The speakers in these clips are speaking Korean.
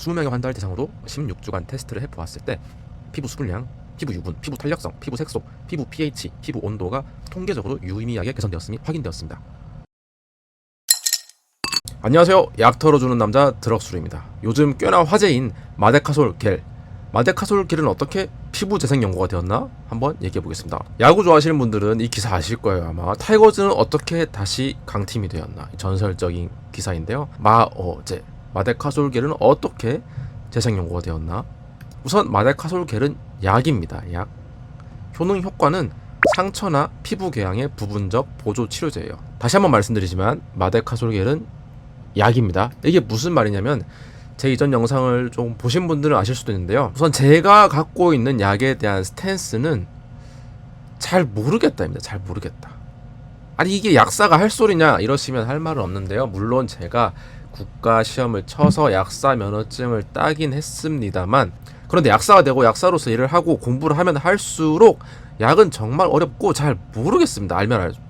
20명의 환자를 대상으로 16주간 테스트를 해보았을 때 피부 수분량, 피부 유분, 피부 탄력성, 피부 색소, 피부 pH, 피부 온도가 통계적으로 유의미하게 개선되었음이 확인되었습니다. 안녕하세요. 약 털어주는 남자 드럭스루입니다. 요즘 꽤나 화제인 마데카솔 겔. 마데카솔 겔은 어떻게 피부 재생 연고가 되었나? 한번 얘기해 보겠습니다. 야구 좋아하시는 분들은 이 기사 아실 거예요. 아마 타이거즈는 어떻게 다시 강팀이 되었나? 전설적인 기사인데요. 어제 마데카솔 겔은 어떻게 재생 연고가 되었나? 우선 마데카솔 겔은 약입니다. 약. 효능 효과는 상처나 피부 궤양의 부분적 보조 치료제예요. 다시 한번 말씀드리지만 마데카솔 겔은 약입니다. 이게 무슨 말이냐면 제 이전 영상을 좀 보신 분들은 아실 수도 있는데요. 우선 제가 갖고 있는 약에 대한 스탠스는 잘 모르겠다입니다. 잘 모르겠다. 아니 이게 약사가 할 소리냐 이러시면 할 말은 없는데요. 물론 제가 국가 시험을 쳐서 약사 면허증을 따긴 했습니다만, 그런데 약사가 되고 약사로서 일을 하고 공부를 하면 할수록 약은 정말 어렵고 잘 모르겠습니다.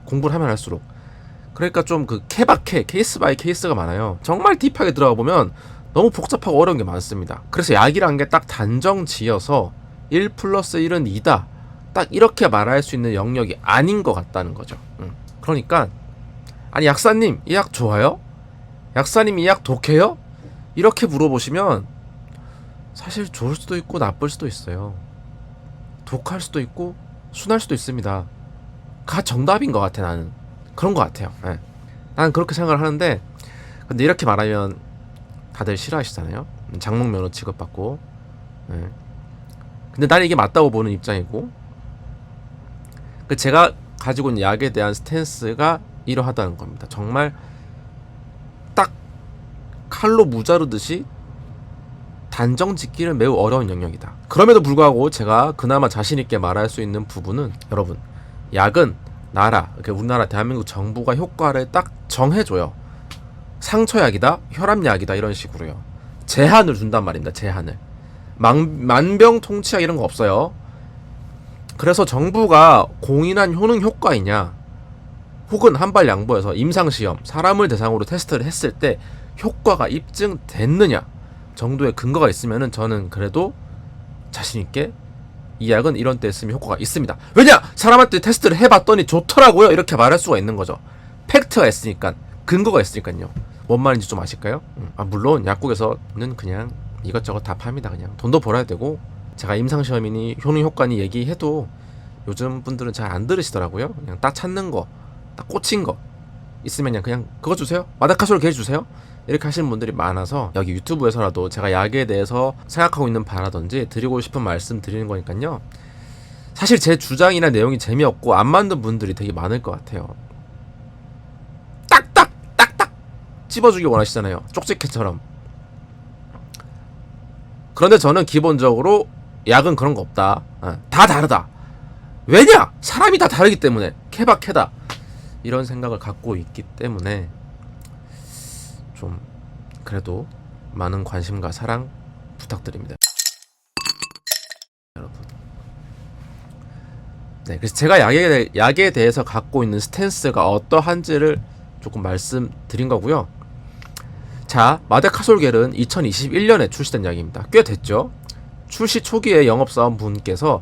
공부를 하면 할수록. 그러니까 좀 그 케바케 케이스 바이 케이스가 많아요. 정말 딥하게 들어가 보면 너무 복잡하고 어려운 게 많습니다. 그래서 약이란 게 딱 단정 지어서 1 플러스 1은 2다 딱 이렇게 말할 수 있는 영역이 아닌 것 같다는 거죠. 그러니까 아니 약사님 이 약 좋아요? 약사님 이 약 독해요? 이렇게 물어보시면 사실 좋을 수도 있고 나쁠 수도 있어요. 독할 수도 있고 순할 수도 있습니다. 가 정답인 것 같아. 나는 그런 것 같아요. 네. 나는 그렇게 생각을 하는데, 근데 이렇게 말하면 다들 싫어하시잖아요. 장롱 면허 취급받고. 네. 근데 나는 이게 맞다고 보는 입장이고, 제가 가지고 있는 약에 대한 스탠스가 이러하다는 겁니다. 정말 딱 칼로 무자르듯이 단정 짓기는 매우 어려운 영역이다. 그럼에도 불구하고 제가 그나마 자신있게 말할 수 있는 부분은, 여러분, 약은 우리나라 대한민국 정부가 효과를 딱 정해줘요. 상처약이다, 혈압약이다 이런 식으로요. 제한을 준단 말입니다. 제한을. 만병통치약 이런 거 없어요. 그래서 정부가 공인한 효능 효과이냐, 혹은 한발 양보해서 임상시험, 사람을 대상으로 테스트를 했을 때 효과가 입증됐느냐 정도의 근거가 있으면은 저는 그래도 자신있게 이 약은 이런 때 쓰면 효과가 있습니다. 왜냐? 사람한테 테스트를 해봤더니 좋더라고요. 이렇게 말할 수가 있는 거죠. 팩트가 있으니까, 근거가 있으니까요. 뭔 말인지 좀 아실까요? 물론 약국에서는 그냥 이것저것 다 팝니다. 그냥 돈도 벌어야 되고, 제가 임상시험이니 효능 효과니 얘기해도 요즘 분들은 잘 안 들으시더라고요. 그냥 딱 찾는 거, 딱 꽂힌 거 있으면 그냥 그거 주세요. 마데카솔 겔 주세요. 이렇게 하시는 분들이 많아서 여기 유튜브에서라도 제가 약에 대해서 생각하고 있는 바라든지 드리고 싶은 말씀 드리는 거니까요. 사실 제 주장이나 내용이 재미없고 안 맞는 분들이 되게 많을 것 같아요. 딱딱 찝어주기 원하시잖아요. 쪽집게처럼. 그런데 저는 기본적으로 약은 그런 거 없다. 다 다르다. 왜냐? 사람이 다 다르기 때문에 케바케다 이런 생각을 갖고 있기 때문에 좀 그래도 많은 관심과 사랑 부탁드립니다, 여러분. 네, 그래서 제가 약에 대해서 갖고 있는 스탠스가 어떠한지를 조금 말씀드린 거고요. 자, 마데카솔 겔은 2021년에 출시된 약입니다. 꽤 됐죠. 출시 초기에 영업사원 분께서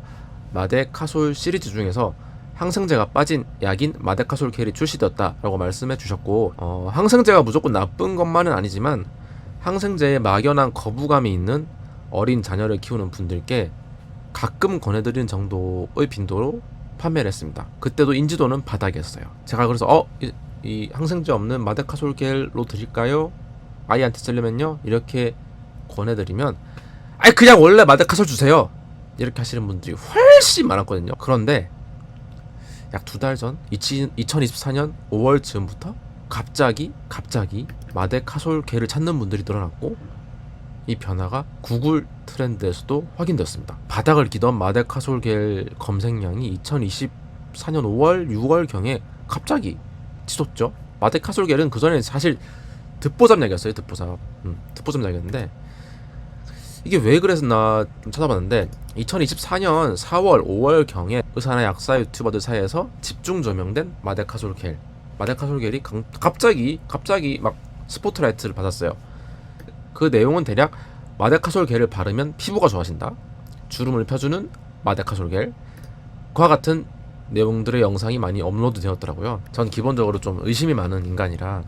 마데카솔 시리즈 중에서 항생제가 빠진 약인 마데카솔 겔이 출시되었다라고 말씀해 주셨고, 항생제가 무조건 나쁜 것만은 아니지만 항생제에 막연한 거부감이 있는 어린 자녀를 키우는 분들께 가끔 권해드리는 정도의 빈도로 판매를 했습니다. 그때도 인지도는 바닥이었어요. 제가 그래서 이 항생제 없는 마데카솔 겔로 드릴까요? 아이한테 쓰려면요? 이렇게 권해드리면 그냥 원래 마데카솔 주세요! 이렇게 하시는 분들이 훨씬 많았거든요. 그런데 약 2달 전 2024년 5월 즈음부터 갑자기 마데카솔 겔을 찾는 분들이 늘어났고, 이 변화가 구글 트렌드에서도 확인되었습니다. 바닥을 기던 마데카솔 겔 검색량이 2024년 5월 6월경에 갑자기 치솟죠. 마데카솔 겔은 그전에 사실 듣보잡 약이었어요. 듣보잡 약이었는데 이게 왜 그랬나 좀 찾아봤는데, 2024년 4월 5월경에 의사나 약사 유튜버들 사이에서 집중 조명된 마데카솔 겔이 갑자기 막 스포트라이트를 받았어요. 그 내용은 대략 마데카솔 겔을 바르면 피부가 좋아진다. 주름을 펴주는 마데카솔 겔. 그와 같은 내용들의 영상이 많이 업로드 되었더라고요. 전 기본적으로 좀 의심이 많은 인간이라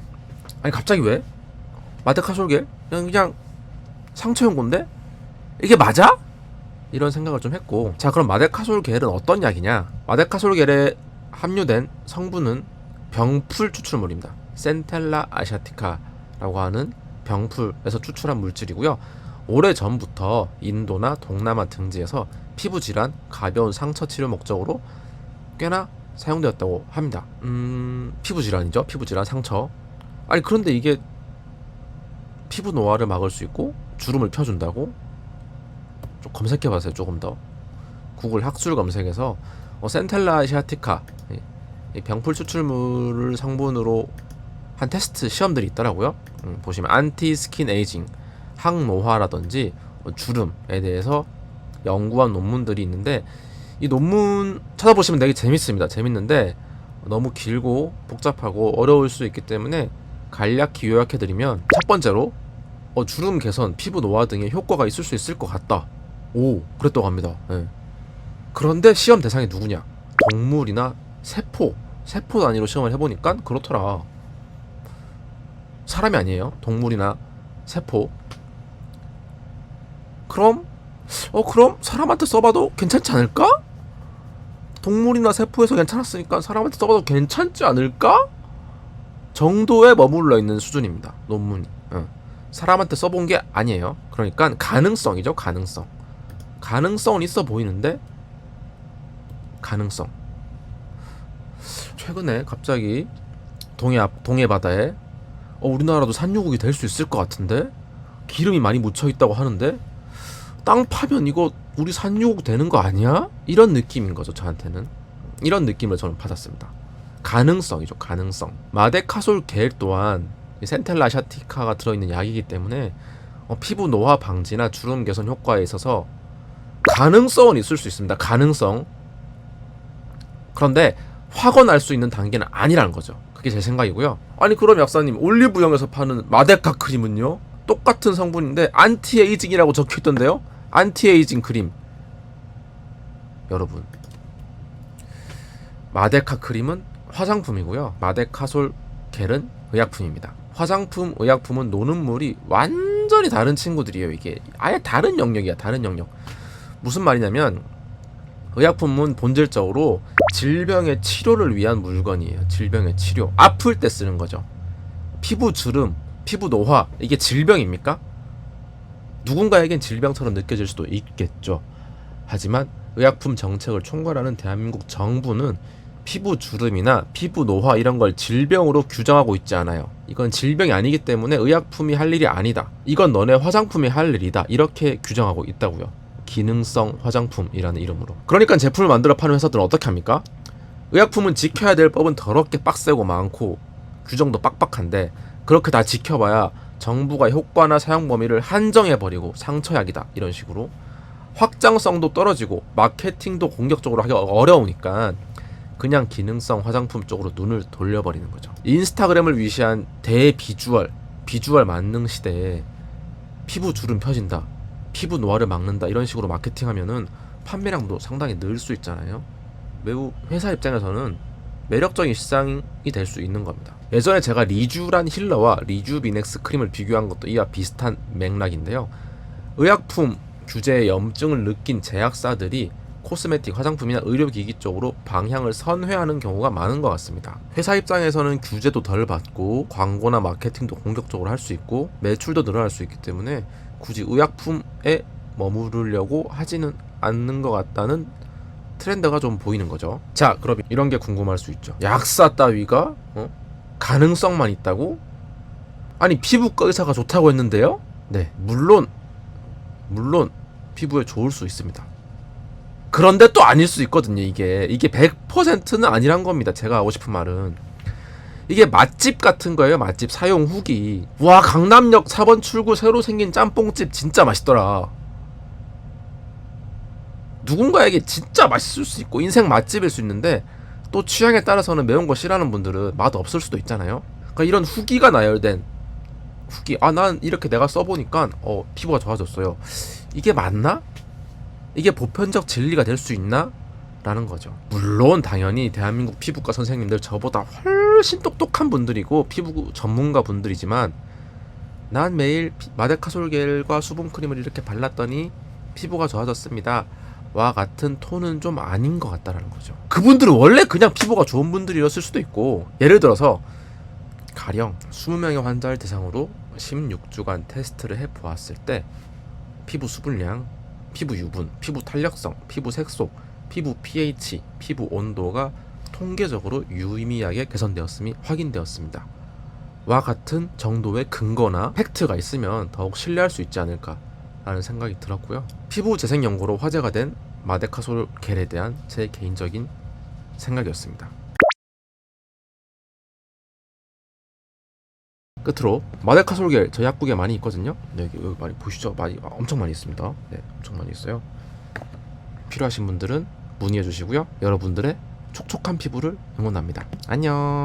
아니 갑자기 왜? 마데카솔 겔? 그냥 상처용 건데? 이게 맞아? 이런 생각을 좀 했고, 자 그럼 마데카솔 겔은 어떤 약이냐? 마데카솔 겔에 함유된 성분은 병풀 추출물입니다. 센텔라 아시아티카라고 하는 병풀에서 추출한 물질이고요. 오래전부터 인도나 동남아 등지에서 피부질환, 가벼운 상처 치료 목적으로 꽤나 사용되었다고 합니다. 피부질환이죠. 피부질환, 상처. 아니 그런데 이게 피부 노화를 막을 수 있고 주름을 펴준다고? 좀 검색해봤어요. 조금 더 구글 학술 검색에서 센텔라 아시아티카 이 병풀 추출물을 성분으로 한 테스트 시험들이 있더라고요. 보시면 안티 스킨 에이징, 항노화라든지 주름에 대해서 연구한 논문들이 있는데, 이 논문 찾아보시면 되게 재밌습니다. 재밌는데 너무 길고 복잡하고 어려울 수 있기 때문에 간략히 요약해드리면, 첫 번째로 주름 개선, 피부 노화 등의 효과가 있을 수 있을 것 같다. 오, 그랬다고 합니다. 네. 그런데 시험 대상이 누구냐? 동물이나 세포 단위로 시험을 해보니까 그렇더라. 사람이 아니에요. 동물이나 세포. 그럼 사람한테 써봐도 괜찮지 않을까? 동물이나 세포에서 괜찮았으니까 사람한테 써봐도 괜찮지 않을까? 정도에 머물러 있는 수준입니다. 논문이. 사람한테 써본 게 아니에요. 그러니까 가능성이죠. 가능성은 있어 보이는데, 가능성. 최근에 갑자기 동해 바다에 우리나라도 산유국이 될 수 있을 것 같은데, 기름이 많이 묻혀 있다고 하는데, 땅 파면 이거 우리 산유국 되는 거 아니야? 이런 느낌인 거죠. 저한테는 이런 느낌을 저는 받았습니다. 가능성이죠. 가능성. 마데카솔 겔 또한 센텔라 아시아티카가 들어있는 약이기 때문에 피부 노화 방지나 주름 개선 효과에 있어서 가능성은 있을 수 있습니다. 가능성. 그런데 확언할 수 있는 단계는 아니라는 거죠. 그게 제 생각이고요. 아니 그럼 약사님, 올리브영에서 파는 마데카 크림은요? 똑같은 성분인데 안티에이징이라고 적혀있던데요? 안티에이징 크림. 여러분, 마데카 크림은 화장품이고요. 마데카솔 겔은 의약품입니다. 화장품, 의약품은 노는 물이 완전히 다른 친구들이에요. 이게 아예 다른 영역이야. 다른 영역. 무슨 말이냐면, 의약품은 본질적으로 질병의 치료를 위한 물건이에요. 질병의 치료. 아플 때 쓰는 거죠. 피부 주름, 피부 노화, 이게 질병입니까? 누군가에겐 질병처럼 느껴질 수도 있겠죠. 하지만 의약품 정책을 총괄하는 대한민국 정부는 피부 주름이나 피부 노화 이런 걸 질병으로 규정하고 있지 않아요. 이건 질병이 아니기 때문에 의약품이 할 일이 아니다. 이건 너네 화장품이 할 일이다. 이렇게 규정하고 있다고요. 기능성 화장품이라는 이름으로. 그러니까 제품을 만들어 파는 회사들은 어떻게 합니까? 의약품은 지켜야 될 법은 더럽게 빡세고 많고 규정도 빡빡한데, 그렇게 다 지켜봐야 정부가 효과나 사용 범위를 한정해버리고 상처약이다 이런 식으로 확장성도 떨어지고 마케팅도 공격적으로 하기 어려우니까 그냥 기능성 화장품 쪽으로 눈을 돌려버리는 거죠. 인스타그램을 위시한 대비주얼 만능 시대에 피부 주름 펴진다, 피부 노화를 막는다 이런 식으로 마케팅하면은 판매량도 상당히 늘 수 있잖아요. 매우 회사 입장에서는 매력적인 시장이 될 수 있는 겁니다. 예전에 제가 리쥬란 힐러와 리쥬비넥스 크림을 비교한 것도 이와 비슷한 맥락인데요. 의약품 규제에 염증을 느낀 제약사들이 코스메틱, 화장품이나 의료기기 쪽으로 방향을 선회하는 경우가 많은 것 같습니다. 회사 입장에서는 규제도 덜 받고 광고나 마케팅도 공격적으로 할 수 있고 매출도 늘어날 수 있기 때문에 굳이 의약품에 머무르려고 하지는 않는 것 같다는 트렌드가 좀 보이는 거죠. 자, 그럼 이런 게 궁금할 수 있죠. 약사 따위가 가능성만 있다고? 아니 피부과 의사가 좋다고 했는데요? 네, 물론 피부에 좋을 수 있습니다. 그런데 또 아닐 수 있거든요. 이게 100%는 아니란 겁니다. 제가 하고 싶은 말은 이게 맛집 같은 거예요. 맛집 사용 후기. 와, 강남역 4번 출구 새로 생긴 짬뽕집 진짜 맛있더라. 누군가에게 진짜 맛있을 수 있고 인생 맛집일 수 있는데, 또 취향에 따라서는 매운 거 싫어하는 분들은 맛 없을 수도 있잖아요. 그러니까 이런 후기가 나열된 후기, 아 난 이렇게 내가 써보니까 피부가 좋아졌어요. 이게 맞나? 이게 보편적 진리가 될 수 있나? 라는 거죠. 물론 당연히 대한민국 피부과 선생님들 저보다 훨씬 똑똑한 분들이고 피부 전문가 분들이지만, 난 매일 마데카솔 겔과 수분크림을 이렇게 발랐더니 피부가 좋아졌습니다 와 같은 톤은 좀 아닌 것 같다라는 거죠. 그분들은 원래 그냥 피부가 좋은 분들이었을 수도 있고, 예를 들어서 가령 20명의 환자를 대상으로 16주간 테스트를 해보았을 때 피부 수분량, 피부 유분, 피부 탄력성, 피부 색소, 피부 pH, 피부 온도가 통계적으로 유의미하게 개선되었음이 확인되었습니다 와 같은 정도의 근거나 팩트가 있으면 더욱 신뢰할 수 있지 않을까 라는 생각이 들었고요. 피부 재생 연구로 화제가 된 마데카솔 겔에 대한 제 개인적인 생각이었습니다. 끝으로 마데카솔 겔 저희 약국에 많이 있거든요. 네, 여기 많이 보시죠. 많이, 엄청 많이 있습니다. 네, 엄청 많이 있어요. 필요하신 분들은 문의해 주시고요. 여러분들의 촉촉한 피부를 응원합니다. 안녕.